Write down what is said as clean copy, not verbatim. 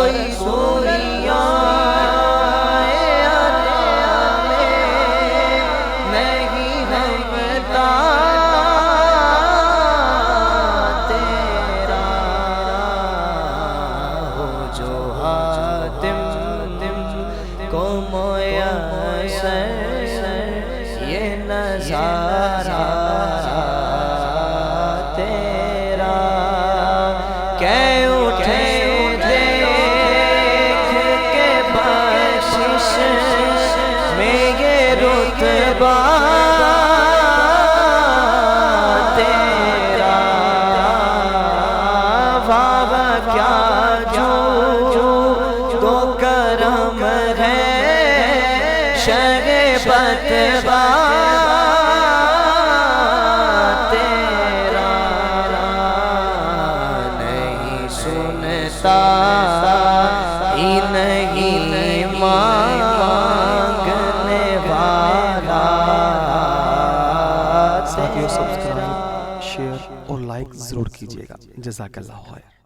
رسولیاں نہیں ہمتا تیرا ہو جو حاتم کو میسر یہ نظارہ تیرا کہ اٹھے دیکھ کے بخشش میں یہ رتبہ تیرا واہ کیا جو تو کرم ہے شہ بتبا تیرا نہیں سنتا ہی نہیں مانگنے والا ساتھیو سبسکرائب شیئر اور لائک ضرور کیجیے گا. جزاک اللہ خیر.